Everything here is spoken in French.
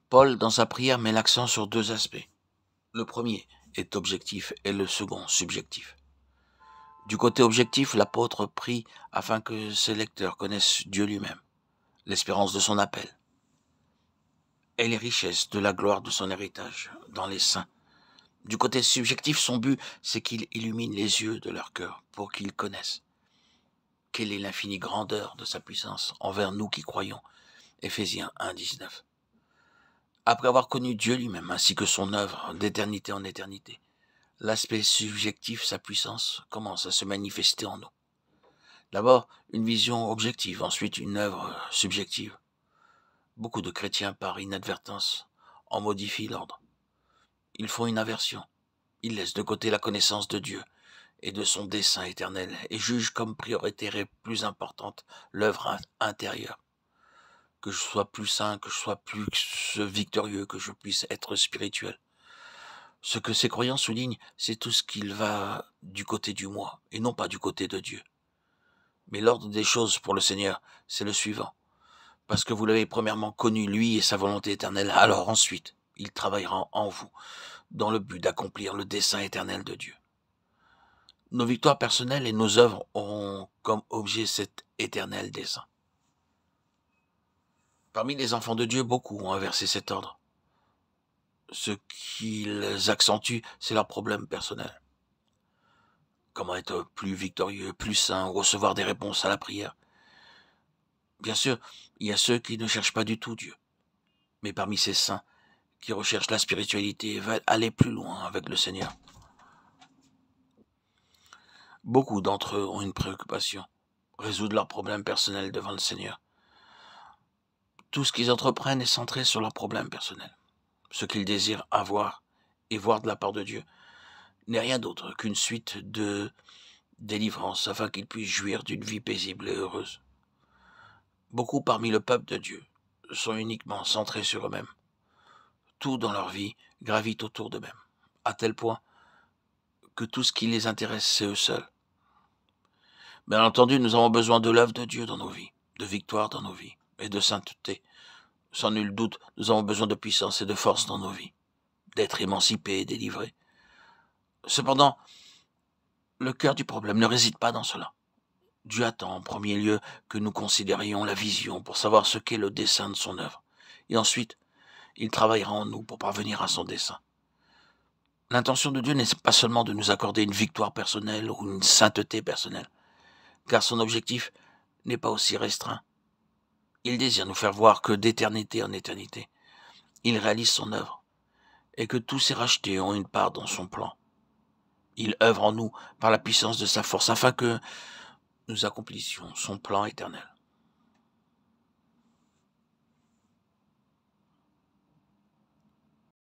Paul, dans sa prière, met l'accent sur deux aspects. Le premier est objectif et le second subjectif. Du côté objectif, l'apôtre prie afin que ses lecteurs connaissent Dieu lui-même, l'espérance de son appel et les richesses de la gloire de son héritage dans les saints. Du côté subjectif, son but, c'est qu'il illumine les yeux de leur cœur pour qu'ils connaissent quelle est l'infinie grandeur de sa puissance envers nous qui croyons. Éphésiens 1, 19. Après avoir connu Dieu lui-même ainsi que son œuvre d'éternité en éternité, l'aspect subjectif, sa puissance, commence à se manifester en nous. D'abord, une vision objective, ensuite une œuvre subjective. Beaucoup de chrétiens, par inadvertance, en modifient l'ordre. Ils font une inversion. Ils laissent de côté la connaissance de Dieu et de son dessein éternel et jugent comme prioritaire et plus importante l'œuvre intérieure. Que je sois plus saint, que je sois plus victorieux, que je puisse être spirituel. Ce que ces croyants soulignent, c'est tout ce qu'il va du côté du moi et non pas du côté de Dieu. Mais l'ordre des choses pour le Seigneur, c'est le suivant. Parce que vous l'avez premièrement connu, lui et sa volonté éternelle, alors ensuite, il travaillera en vous, dans le but d'accomplir le dessein éternel de Dieu. Nos victoires personnelles et nos œuvres auront comme objet cet éternel dessein. Parmi les enfants de Dieu, beaucoup ont inversé cet ordre. Ce qu'ils accentuent, c'est leurs problèmes personnels. Comment être plus victorieux, plus saint, recevoir des réponses à la prière. Bien sûr, il y a ceux qui ne cherchent pas du tout Dieu. Mais parmi ces saints qui recherchent la spiritualité et veulent aller plus loin avec le Seigneur, beaucoup d'entre eux ont une préoccupation, résoudre leurs problèmes personnels devant le Seigneur. Tout ce qu'ils entreprennent est centré sur leurs problèmes personnels. Ce qu'ils désirent avoir et voir de la part de Dieu n'est rien d'autre qu'une suite de délivrance afin qu'ils puissent jouir d'une vie paisible et heureuse. Beaucoup parmi le peuple de Dieu sont uniquement centrés sur eux-mêmes. Tout dans leur vie gravite autour d'eux-mêmes, à tel point que tout ce qui les intéresse, c'est eux seuls. Bien entendu, nous avons besoin de l'œuvre de Dieu dans nos vies, de victoire dans nos vies et de sainteté. Sans nul doute, nous avons besoin de puissance et de force dans nos vies, d'être émancipés et délivrés. Cependant, le cœur du problème ne réside pas dans cela. Dieu attend en premier lieu que nous considérions la vision pour savoir ce qu'est le dessein de son œuvre. Et ensuite, il travaillera en nous pour parvenir à son dessein. L'intention de Dieu n'est pas seulement de nous accorder une victoire personnelle ou une sainteté personnelle, car son objectif n'est pas aussi restreint. Il désire nous faire voir que d'éternité en éternité, il réalise son œuvre, et que tous ses rachetés ont une part dans son plan. Il œuvre en nous par la puissance de sa force, afin que nous accomplissions son plan éternel.